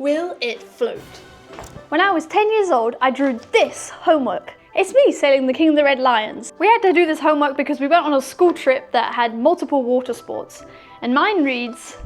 Will it float? When I was 10 years old, I drew this homework. It's me sailing the King of the Red Lions. We had to do this homework because we went on a school trip that had multiple water sports. And mine reads,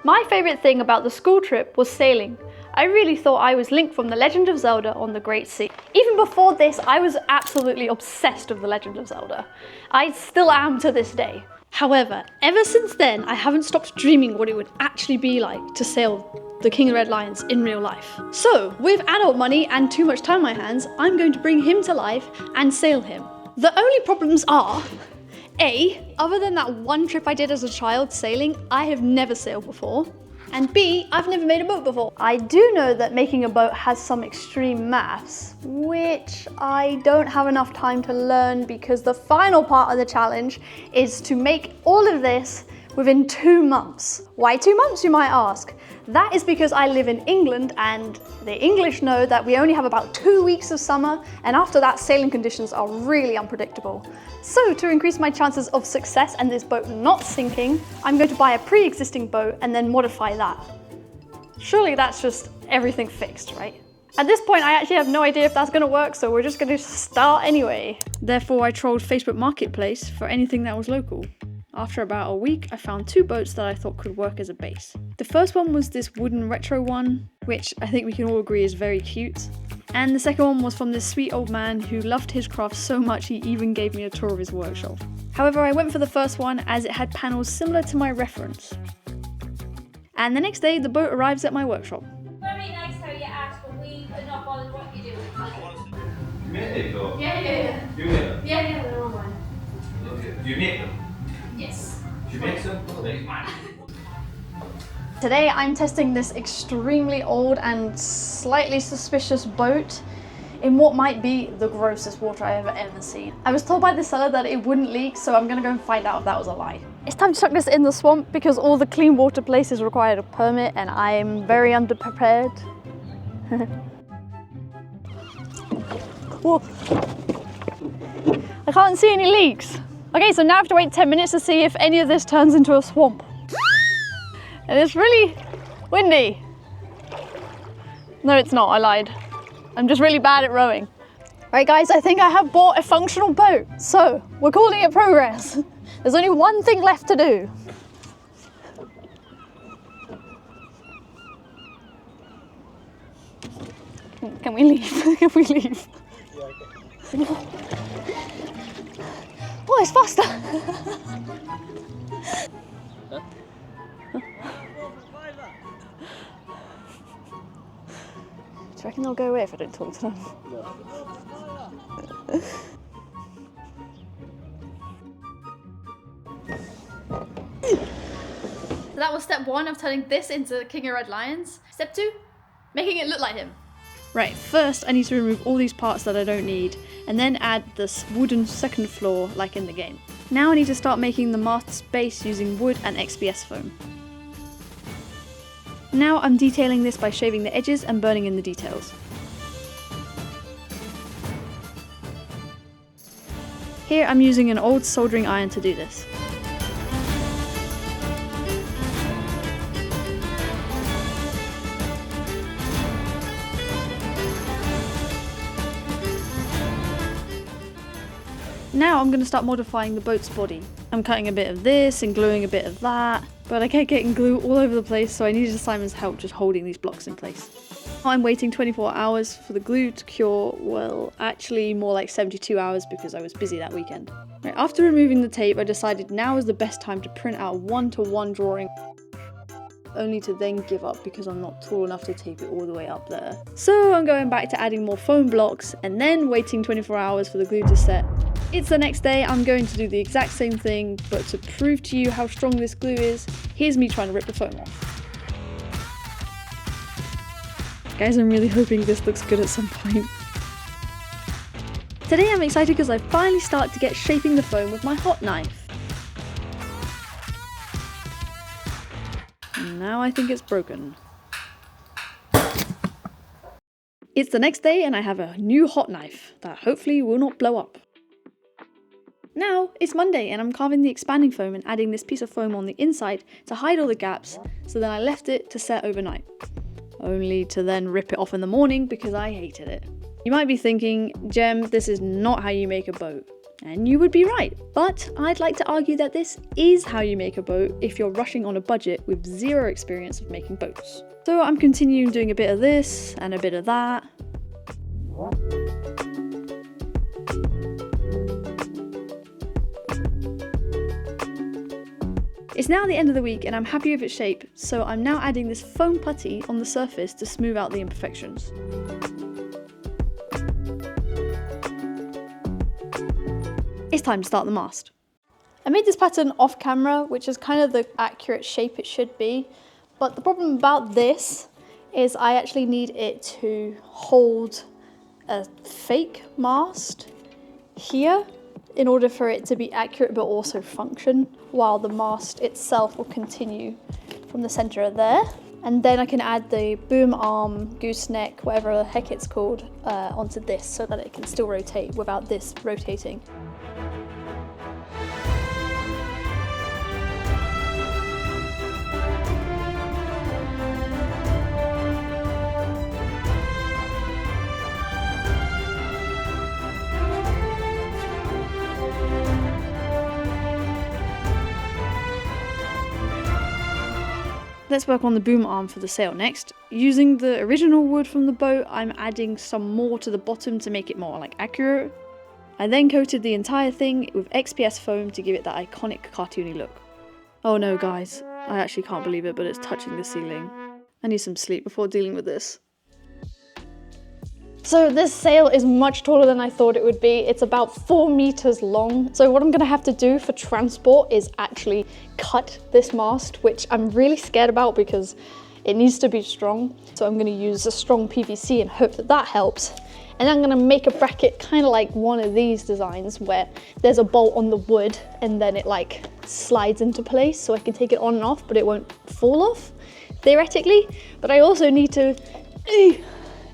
my favourite thing about the school trip was sailing. I really thought I was Link from The Legend of Zelda on the Great Sea. Even before this, I was absolutely obsessed with The Legend of Zelda. I still am to this day. However, ever since then, I haven't stopped dreaming what it would actually be like to sail the King of the Red Lions in real life. So, with adult money and too much time on my hands, I'm going to bring him to life and sail him. The only problems are, A, other than that one trip I did as a child sailing, I have never sailed before. And B, I've never made a boat before. I do know that making a boat has some extreme maths, which I don't have enough time to learn because the final part of the challenge is to make all of this within 2 months. Why 2 months, you might ask? That is because I live in England and the English know that we only have about 2 weeks of summer, and after that sailing conditions are really unpredictable. So to increase my chances of success and this boat not sinking, I'm going to buy a pre-existing boat and then modify that. Surely that's just everything fixed, right? At this point, I actually have no idea if that's gonna work, so we're just gonna start anyway. Therefore, I trolled Facebook Marketplace for anything that was local. After about a week, I found 2 boats that I thought could work as a base. The first one was this wooden retro one, which I think we can all agree is very cute. And the second one was from this sweet old man who loved his craft so much he even gave me a tour of his workshop. However, I went for the first one as it had panels similar to my reference. And the next day, the boat arrives at my workshop. Very nice how you ask, but we are not bothered what you do. You made it though? Yeah. You made them? Yeah, they're all mine. Okay. Do you make them? Yes. She makes them? Oh, they're mine. Today I'm testing this extremely old and slightly suspicious boat in what might be the grossest water I've ever seen. I was told by the seller that it wouldn't leak, so I'm gonna go and find out if that was a lie. It's time to chuck this in the swamp because all the clean water places required a permit and I'm very underprepared. Whoa. I can't see any leaks. Okay, so now I have to wait 10 minutes to see if any of this turns into a swamp. And it's really windy. No, it's not, I lied. I'm just really bad at rowing. All right, guys, I think I have bought a functional boat. So, we're calling it progress. There's only one thing left to do. Can we leave? Can we leave? Yeah, okay. Oh, it's faster. Do you reckon they'll go away if I don't talk to them? No. So that was step 1 of turning this into King of Red Lions. Step 2, making it look like him. Right, first I need to remove all these parts that I don't need, and then add this wooden second floor like in the game. Now I need to start making the mast's base using wood and XPS foam. Now I'm detailing this by shaving the edges and burning in the details. Here I'm using an old soldering iron to do this. Now I'm going to start modifying the boat's body. I'm cutting a bit of this and gluing a bit of that, but I kept getting glue all over the place, so I needed Simon's help just holding these blocks in place. I'm waiting 24 hours for the glue to cure, well, actually more like 72 hours because I was busy that weekend. Right, after removing the tape, I decided now is the best time to print out a 1-to-1 drawing, only to then give up because I'm not tall enough to tape it all the way up there. So I'm going back to adding more foam blocks and then waiting 24 hours for the glue to set. It's the next day, I'm going to do the exact same thing, but to prove to you how strong this glue is, here's me trying to rip the foam off. Guys, I'm really hoping this looks good at some point. Today I'm excited because I finally start to get shaping the foam with my hot knife. Now I think it's broken. It's the next day and I have a new hot knife that hopefully will not blow up. Now it's Monday and I'm carving the expanding foam and adding this piece of foam on the inside to hide all the gaps, so then I left it to set overnight. only to then rip it off in the morning because I hated it. You might be thinking, Jem, this is not how you make a boat. And you would be right, but I'd like to argue that this is how you make a boat if you're rushing on a budget with zero experience of making boats. So I'm continuing doing a bit of this and a bit of that. It's now the end of the week and I'm happy with its shape, so I'm now adding this foam putty on the surface to smooth out the imperfections. It's time to start the mast. I made this pattern off camera, which is kind of the accurate shape it should be, but the problem about this is I actually need it to hold a fake mast here in order for it to be accurate but also function, while the mast itself will continue from the center of there. And then I can add the boom arm, gooseneck, whatever the heck it's called, onto this so that it can still rotate without this rotating. Let's work on the boom arm for the sail next. Using the original wood from the boat, I'm adding some more to the bottom to make it more accurate. I then coated the entire thing with XPS foam to give it that iconic cartoony look. Oh no guys, I actually can't believe it, but it's touching the ceiling. I need some sleep before dealing with this. So this sail is much taller than I thought it would be. It's about 4 meters long. So what I'm gonna have to do for transport is actually cut this mast, which I'm really scared about because it needs to be strong. So I'm gonna use a strong PVC and hope that that helps. And I'm gonna make a bracket kind of like one of these designs where there's a bolt on the wood and then it slides into place so I can take it on and off, but it won't fall off, theoretically. But I also need to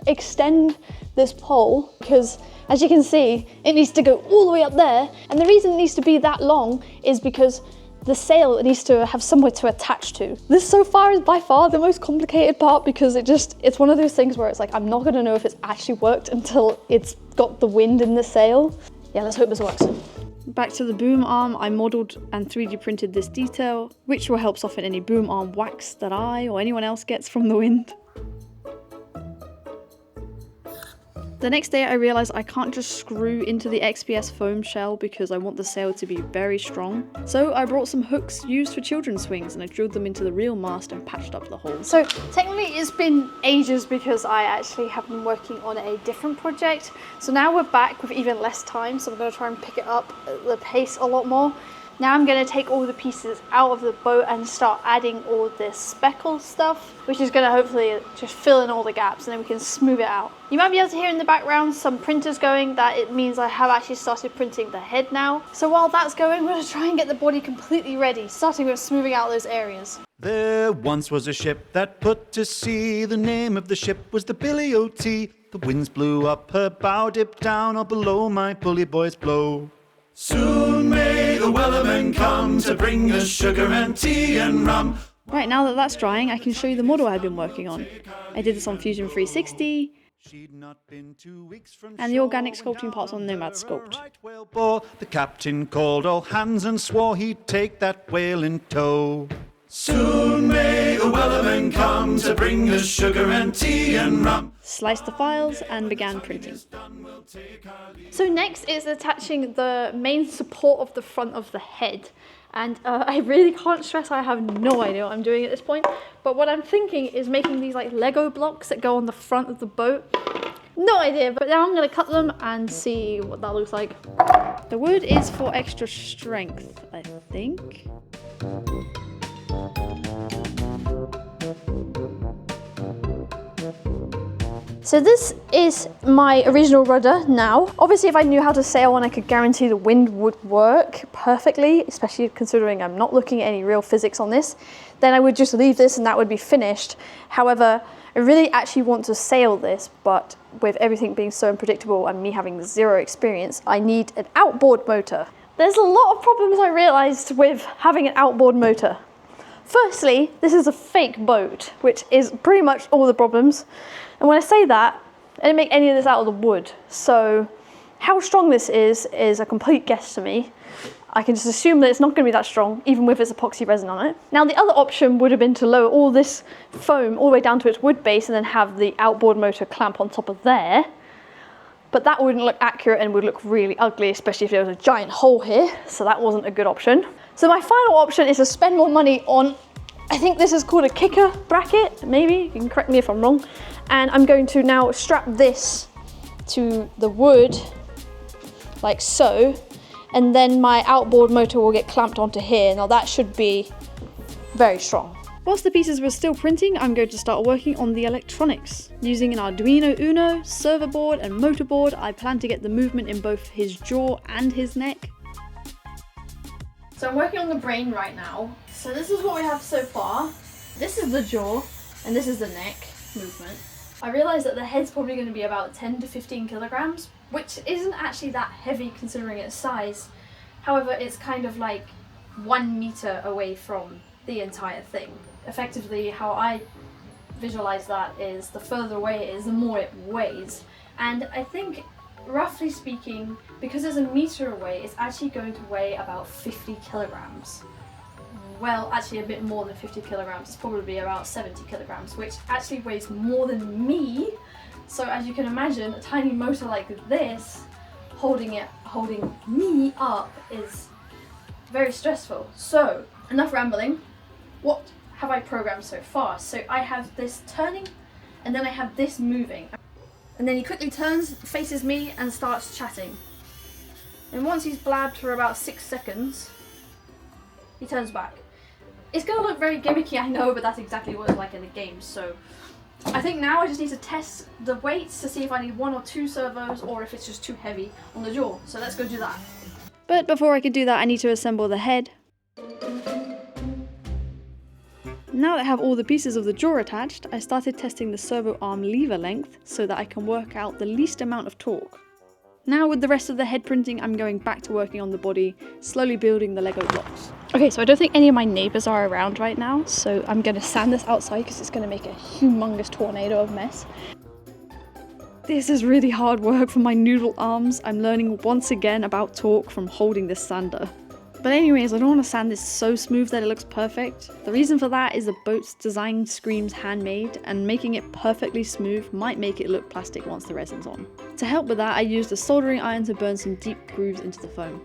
extend this pole because, as you can see, it needs to go all the way up there. And the reason it needs to be that long is because the sail needs to have somewhere to attach to. This so far is by far the most complicated part because it's one of those things where it's I'm not gonna know if it's actually worked until it's got the wind in the sail. Yeah, let's hope this works. Back to the boom arm, I modelled and 3D printed this detail, which will help soften any boom arm wax that I or anyone else gets from the wind. The next day I realised I can't just screw into the XPS foam shell because I want the sail to be very strong. So I brought some hooks used for children's swings and I drilled them into the real mast and patched up the holes. So technically it's been ages because I actually have been working on a different project. So now we're back with even less time, so I'm going to try and pick it up at the pace a lot more. Now I'm going to take all the pieces out of the boat and start adding all this speckle stuff, which is going to hopefully just fill in all the gaps and then we can smooth it out. You might be able to hear in the background some printers going. That it means I have actually started printing the head now. So while that's going, we're going to try and get the body completely ready, starting with smoothing out those areas. There once was a ship that put to sea. The name of the ship was the Billy O.T. The winds blew up her bow, dipped down, or below my bully boys blow. Soon may the wellerman come to bring us sugar and tea and rum. Right, now that that's drying, I can show you the model I've been working on. I did this on Fusion 360, and the organic sculpting parts on Nomad Sculpt. The captain called all hands and swore he'd take that whale in tow. Soon may the wellerman come to bring us sugar and tea and rum. Sliced the files and began printing. So next is attaching the main support of the front of the head. And I really can't stress I have no idea what I'm doing at this point. But what I'm thinking is making these Lego blocks that go on the front of the boat. No idea, but now I'm going to cut them and see what that looks like. The wood is for extra strength, I think. So this is my original rudder now. Obviously if I knew how to sail one, I could guarantee the wind would work perfectly, especially considering I'm not looking at any real physics on this. Then I would just leave this and that would be finished. However, I really actually want to sail this, but with everything being so unpredictable and me having zero experience, I need an outboard motor. There's a lot of problems I realized with having an outboard motor. Firstly, this is a fake boat, which is pretty much all the problems. And when I say that, I didn't make any of this out of the wood. So how strong this is a complete guess to me. I can just assume that it's not going to be that strong, even with its epoxy resin on it. Now the other option would have been to lower all this foam all the way down to its wood base and then have the outboard motor clamp on top of there. But that wouldn't look accurate and would look really ugly, especially if there was a giant hole here. So that wasn't a good option. So my final option is to spend more money on, I think this is called a kicker bracket, maybe, you can correct me if I'm wrong. And I'm going to now strap this to the wood, like so. And then my outboard motor will get clamped onto here. Now that should be very strong. Whilst the pieces were still printing, I'm going to start working on the electronics. Using an Arduino Uno, servo board and motor board, I plan to get the movement in both his jaw and his neck. So I'm working on the brain right now. So this is what we have so far. This is the jaw and this is the neck movement. I realised that the head's probably going to be about 10 to 15 kilograms, which isn't actually that heavy considering its size. However, it's kind of like 1 meter away from the entire thing. Effectively, how I visualize that is the further away it is, the more it weighs. And I think, roughly speaking, because it's a meter away, it's actually going to weigh about 50 kilograms. Well, actually a bit more than 50 kilograms, it's probably about 70 kilograms, which actually weighs more than me. So as you can imagine, a tiny motor like this, holding me up is very stressful. So, enough rambling. What have I programmed so far? So I have this turning, and then I have this moving. And then he quickly turns, faces me, and starts chatting. And once he's blabbed for about 6 seconds, he turns back. It's gonna look very gimmicky, I know, but that's exactly what it's like in the game. So I think now I just need to test the weights to see if I need 1 or 2 servos or if it's just too heavy on the jaw. So let's go do that. But before I can do that, I need to assemble the head. Now that I have all the pieces of the jaw attached, I started testing the servo arm lever length so that I can work out the least amount of torque. Now with the rest of the head printing, I'm going back to working on the body, slowly building the Lego blocks. Okay, so I don't think any of my neighbours are around right now, so I'm going to sand this outside because it's going to make a humongous tornado of mess. This is really hard work for my noodle arms. I'm learning once again about torque from holding this sander. But anyways, I don't want to sand this so smooth that it looks perfect. The reason for that is the boat's design screams handmade, and making it perfectly smooth might make it look plastic once the resin's on. To help with that, I used a soldering iron to burn some deep grooves into the foam.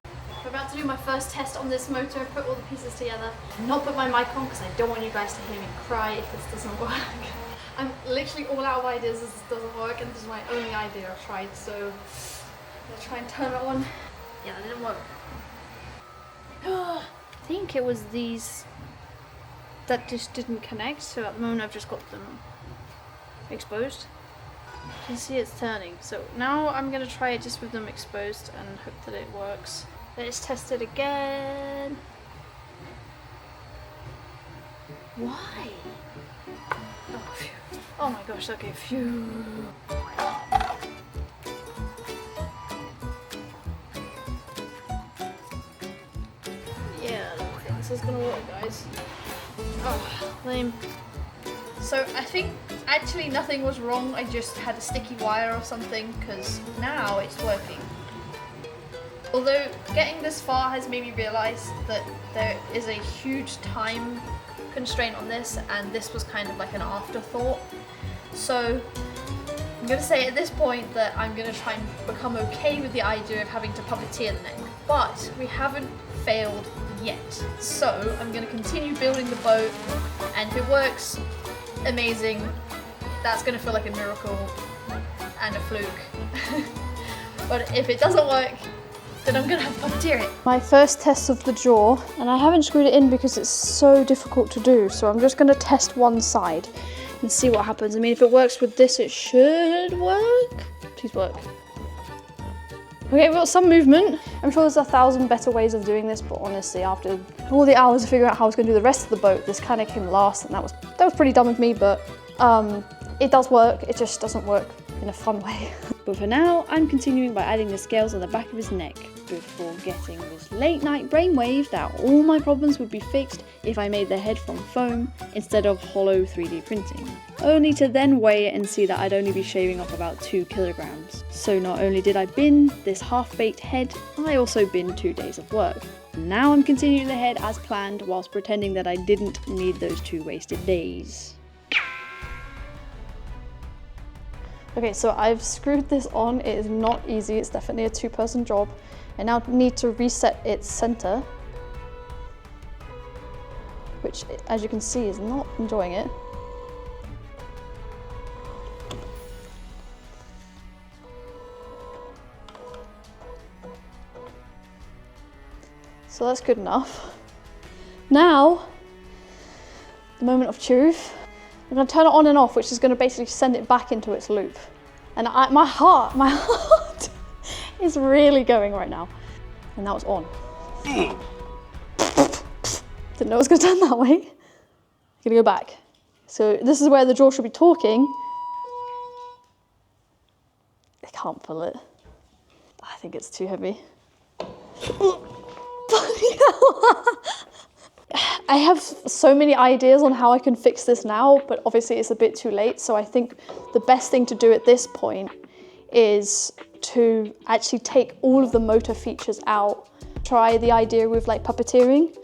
I'm about to do my first test on this motor, put all the pieces together. Not put my mic on because I don't want you guys to hear me cry if this doesn't work. I'm literally all out of ideas as this doesn't work, and this is my only idea I've tried, so I'm gonna try and turn it on. Yeah, that didn't work. I think it was these that just didn't connect, so at the moment I've just got them exposed. You can see it's turning, so now I'm going to try it just with them exposed and hope that it works. Let's test it again. Why? Oh, phew. Oh my gosh, okay, phew. This is gonna work, guys. Oh, lame. So I think actually nothing was wrong, I just had a sticky wire or something, because now it's working. Although getting this far has made me realise that there is a huge time constraint on this, and this was kind of like an afterthought. So I'm going to say at this point that I'm going to try and become okay with the idea of having to puppeteer the neck, but we haven't failed yet. So I'm going to continue building the boat, and if it works, amazing. That's going to feel like a miracle and a fluke. But if it doesn't work, then I'm going to have to puppeteer it. My first test of the jaw, and I haven't screwed it in because it's so difficult to do, so I'm just going to test one side and see what happens. I mean, if it works with this, it should work. Please work. Okay, we've got some movement. I'm sure there's 1,000 better ways of doing this, but honestly, after all the hours of figuring out how I was going to do the rest of the boat, this kind of came last, and that was pretty dumb of me, but it does work. It just doesn't work in a fun way. But for now, I'm continuing by adding the scales on the back of his neck, before getting this late night brainwave that all my problems would be fixed if I made the head from foam instead of hollow 3D printing. Only to then weigh it and see that I'd only be shaving off about 2 kilograms. So not only did I bin this half-baked head, I also binned 2 days of work. Now I'm continuing the head as planned whilst pretending that I didn't need those 2 wasted days. Okay, so I've screwed this on. It is not easy. It's definitely a 2-person job. I now need to reset its center, which, as you can see, is not enjoying it. So that's good enough. Now, the moment of truth. I'm going to turn it on and off, which is going to basically send it back into its loop. And my heart is really going right now. And now it's on. Didn't know it was going to turn that way. I'm going to go back. So this is where the jaw should be talking. I can't pull it. I think it's too heavy. I have so many ideas on how I can fix this now, but obviously it's a bit too late. So I think the best thing to do at this point is to actually take all of the motor features out. Try the idea with like puppeteering,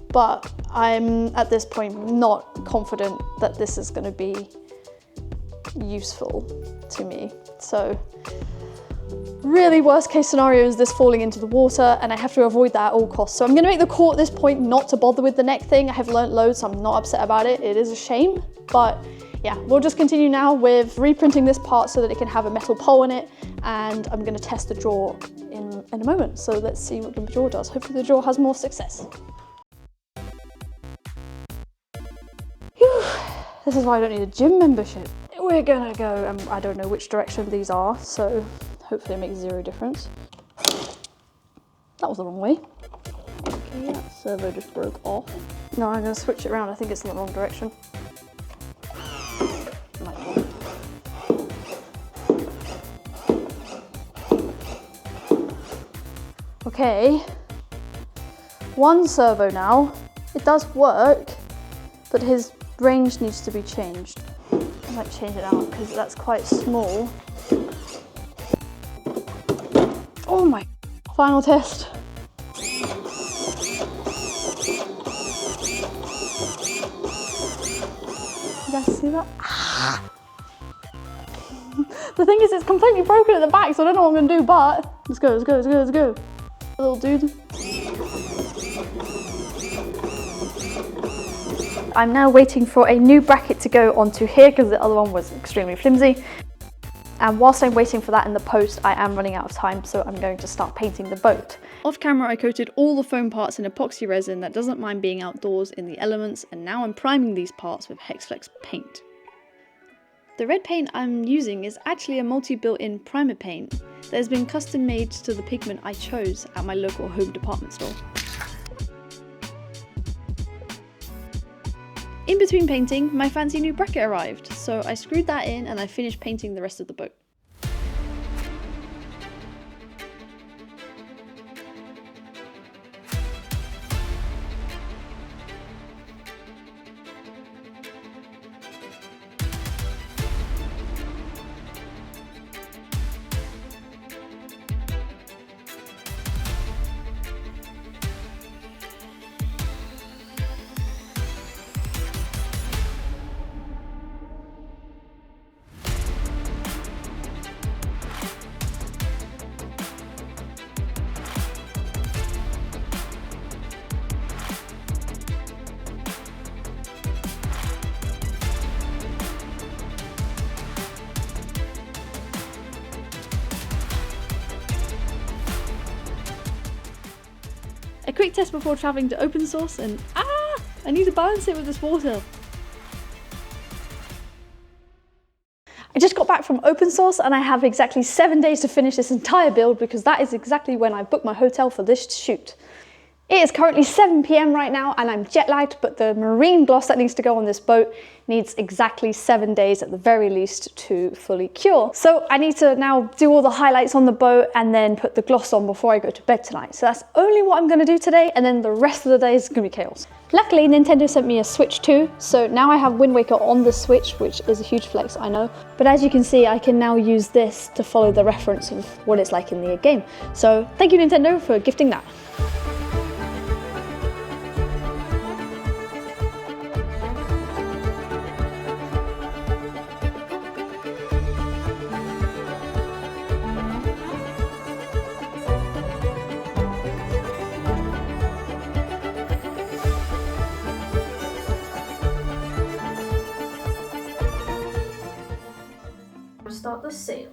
but I'm at this point not confident that this is going to be useful to me. So really worst case scenario is this falling into the water, and I have to avoid that at all costs. So I'm going to make the call at this point not to bother with the neck thing. I have learnt loads, so I'm not upset about it. It is a shame, but yeah, we'll just continue now with reprinting this part so that it can have a metal pole in it, and I'm going to test the jaw in a moment. So let's see what the jaw does. Hopefully the jaw has more success. Whew. This is why I don't need a gym membership. We're gonna go, I don't know which direction these are, so hopefully it makes 0 difference. That was the wrong way. Okay, that servo just broke off. No, I'm gonna switch it around. I think it's in the wrong direction. Okay, 1 servo now. It does work, but his range needs to be changed. I might change it out because that's quite small. Oh my, final test. You guys see that? Ah. The thing is, it's completely broken at the back, so I don't know what I'm gonna do, but let's go, let's go, let's go, let's go. Little dude. I'm now waiting for a new bracket to go onto here because the other one was extremely flimsy. And whilst I'm waiting for that in the post, I am running out of time, so I'm going to start painting the boat. Off camera, I coated all the foam parts in epoxy resin that doesn't mind being outdoors in the elements, and now I'm priming these parts with Hexflex paint. The red paint I'm using is actually a multi-built-in primer paint that has been custom made to the pigment I chose at my local home department store. In between painting, my fancy new bracket arrived, so I screwed that in and I finished painting the rest of the boat. A quick test before travelling to open source, and I need to balance it with this water. I just got back from open source and I have exactly 7 days to finish this entire build because that is exactly when I booked my hotel for this shoot. It is currently 7 p.m. right now and I'm jet lagged, but the marine gloss that needs to go on this boat needs exactly 7 days at the very least to fully cure. So I need to now do all the highlights on the boat and then put the gloss on before I go to bed tonight. So that's only what I'm going to do today, and then the rest of the day is going to be chaos. Luckily, Nintendo sent me a Switch 2, so now I have Wind Waker on the Switch, which is a huge flex, I know. But as you can see, I can now use this to follow the reference of what it's like in the game. So thank you, Nintendo, for gifting that. Start the sail.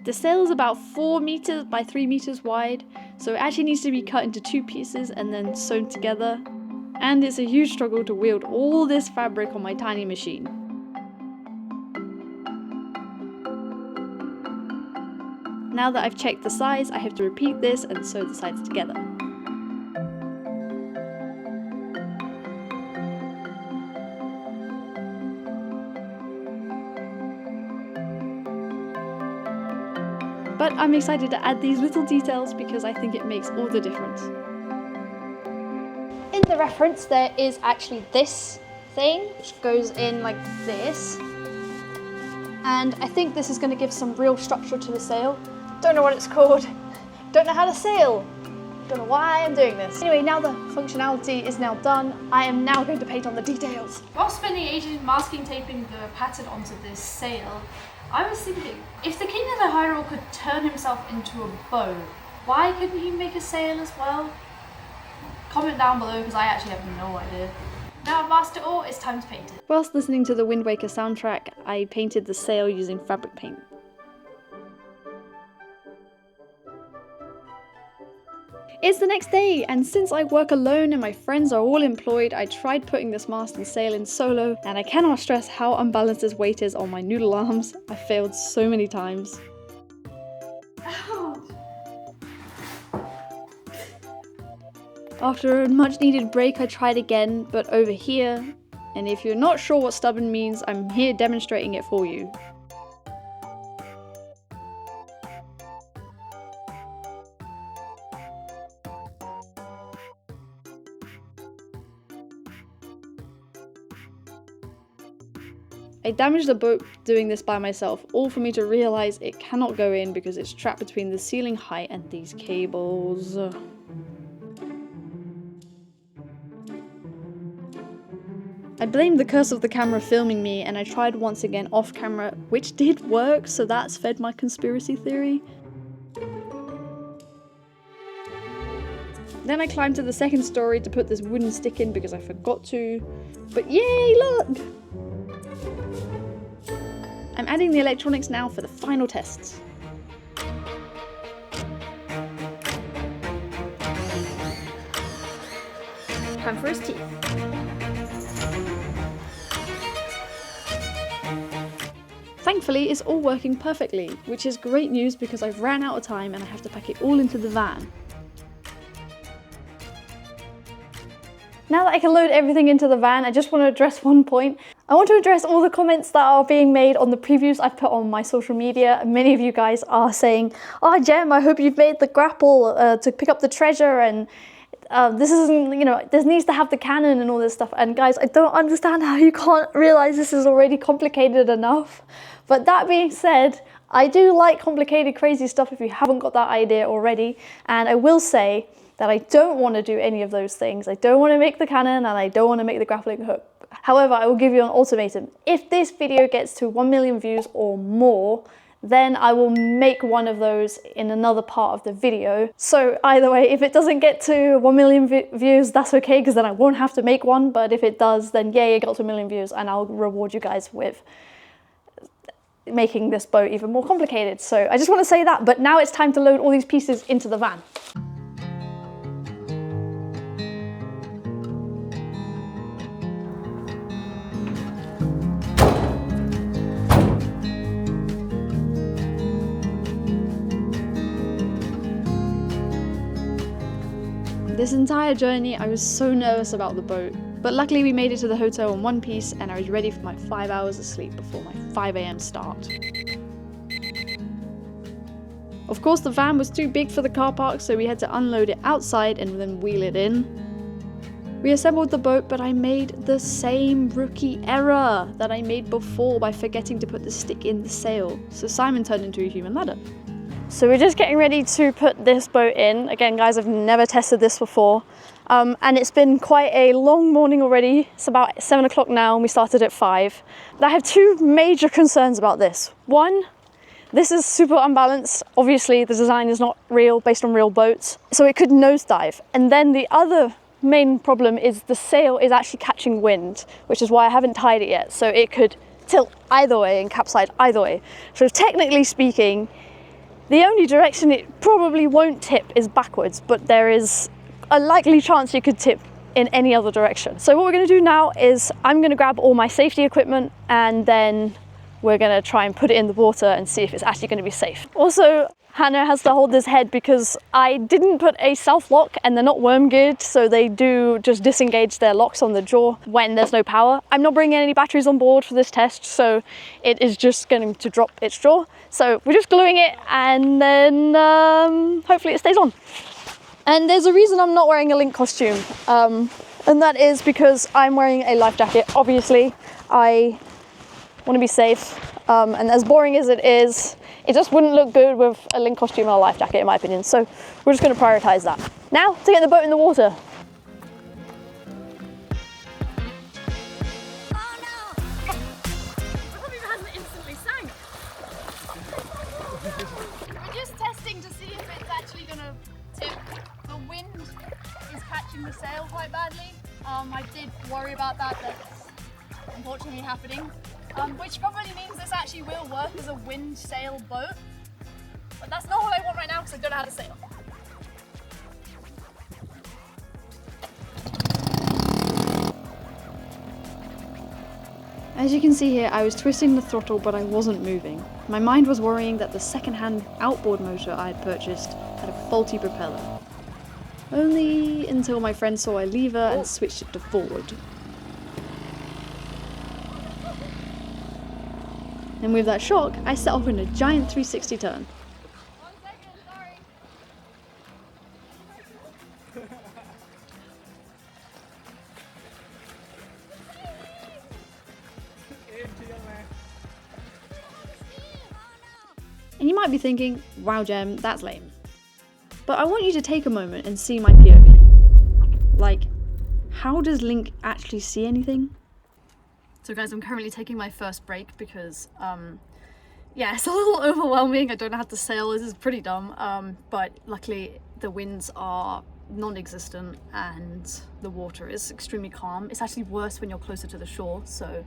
The sail is about 4 meters by 3 meters wide, so it actually needs to be cut into 2 pieces and then sewn together. And it's a huge struggle to wield all this fabric on my tiny machine. Now that I've checked the size, I have to repeat this and sew the sides together. But I'm excited to add these little details because I think it makes all the difference. In the reference, there is actually this thing, which goes in like this. And I think this is going to give some real structure to the sail. Don't know what it's called. Don't know how to sail. Don't know why I'm doing this. Anyway, now the functionality is now done, I am now going to paint on the details. While spending ages masking taping the pattern onto this sail, I was thinking, if the King of the Hyrule could turn himself into a bow, why couldn't he make a sail as well? Comment down below because I actually have no idea. Now I've masked it all, it's time to paint it. Whilst listening to the Wind Waker soundtrack, I painted the sail using fabric paint. It's the next day, and since I work alone and my friends are all employed, I tried putting this mast and sail in solo, and I cannot stress how unbalanced this weight is on my noodle arms. I failed so many times. Ouch. After a much needed break, I tried again, but over here, and if you're not sure what stubborn means, I'm here demonstrating it for you. I damaged the boat doing this by myself, all for me to realise it cannot go in because it's trapped between the ceiling height and these cables. I blamed the curse of the camera filming me, and I tried once again off camera, which did work, so that's fed my conspiracy theory. Then I climbed to the second story to put this wooden stick in because I forgot to. But yay, look! I'm adding the electronics now for the final tests. Time for his teeth. Thankfully, it's all working perfectly, which is great news because I've ran out of time and I have to pack it all into the van. Now that I can load everything into the van, I just want to address one point. I want to address all the comments that are being made on the previews I've put on my social media. Many of you guys are saying, "Oh, Jem, I hope you've made the grapple to pick up the treasure, and this isn't, you know, this needs to have the cannon and all this stuff." And guys, I don't understand how you can't realize this is already complicated enough. But that being said, I do like complicated, crazy stuff if you haven't got that idea already. And I will say that I don't want to do any of those things. I don't want to make the cannon and I don't want to make the grappling hook. However, I will give you an ultimatum. If this video gets to 1 million views or more, then I will make one of those in another part of the video. So either way, if it doesn't get to 1 million views, that's okay, because then I won't have to make one. But if it does, then yay, it got to 1 million views, and I'll reward you guys with making this boat even more complicated. So I just want to say that, but now it's time to load all these pieces into the van. This entire journey, I was so nervous about the boat, but luckily we made it to the hotel in one piece and I was ready for my 5 hours of sleep before my 5 a.m. start. Of course, the van was too big for the car park, so we had to unload it outside and then wheel it in. We assembled the boat, but I made the same rookie error that I made before by forgetting to put the stick in the sail, so Simon turned into a human ladder. So we're just getting ready to put this boat in. Again, guys, I've never tested this before. And it's been quite a long morning already. It's about 7 o'clock now and we started at 5. I have two major concerns about this. One, this is super unbalanced. Obviously, the design is not real, based on real boats, so it could nosedive. And then the other main problem is the sail is actually catching wind, which is why I haven't tied it yet. So it could tilt either way and capsize either way. So technically speaking, the only direction it probably won't tip is backwards, but there is a likely chance it could tip in any other direction. So what we're going to do now is I'm going to grab all my safety equipment and then we're going to try and put it in the water and see if it's actually going to be safe. Also, Hannah has to hold this head because I didn't put a self-lock and they're not worm geared, so they do just disengage their locks on the jaw when there's no power. I'm not bringing any batteries on board for this test, so it is just going to drop its jaw. So we're just gluing it and then hopefully it stays on. And there's a reason I'm not wearing a Link costume, and that is because I'm wearing a life jacket. Obviously, I want to be safe, and as boring as it is, it just wouldn't look good with a Link costume and a life jacket in my opinion, so we're just going to prioritize that. Now to get the boat in the water. Oh no! I thought it hasn't instantly sank. We're just testing to see if it's actually going to tip. The wind is catching the sail quite badly. I did worry about that. That's unfortunately happening. Which probably means this actually will work as a wind sail boat. But that's not what I want right now because I don't know how to sail. As you can see here, I was twisting the throttle, but I wasn't moving. My mind was worrying that the second-hand outboard motor I had purchased had a faulty propeller. Only until my friend saw a lever and switched it to forward. And with that shock, I set off in a giant 360 turn. 1 second, sorry. And you might be thinking, wow Jem, that's lame. But I want you to take a moment and see my POV. Like, how does Link actually see anything? So guys, I'm currently taking my first break because, yeah, it's a little overwhelming. I don't know how to sail. This is pretty dumb. But luckily the winds are non-existent and the water is extremely calm. It's actually worse when you're closer to the shore. So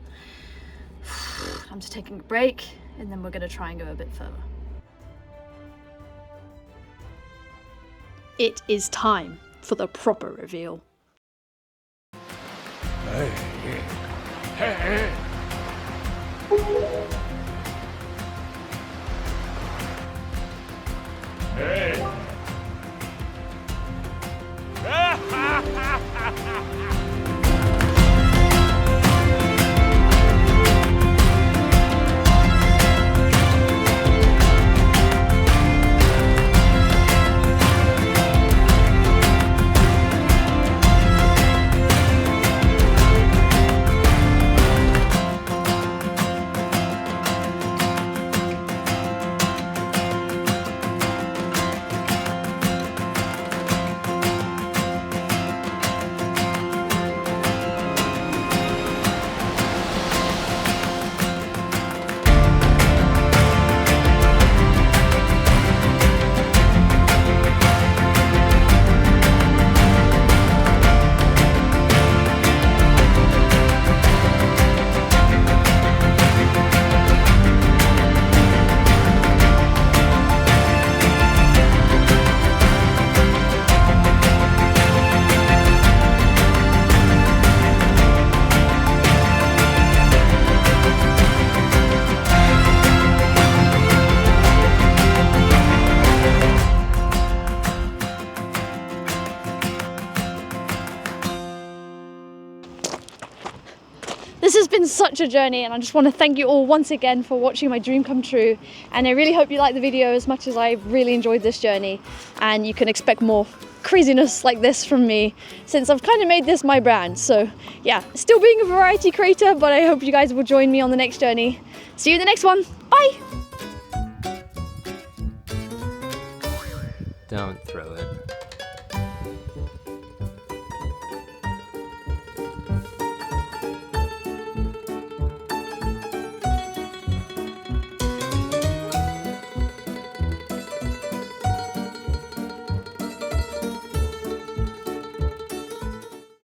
I'm just taking a break and then we're going to try and go a bit further. It is time for the proper reveal. such a journey, and I just want to thank you all once again for watching my dream come true, and I really hope you liked the video as much as I really enjoyed this journey, and you can expect more craziness like this from me since I've kind of made this my brand. So yeah, still being a variety creator, but I hope you guys will join me on the next journey. See you in the next one. Bye! Don't throw it.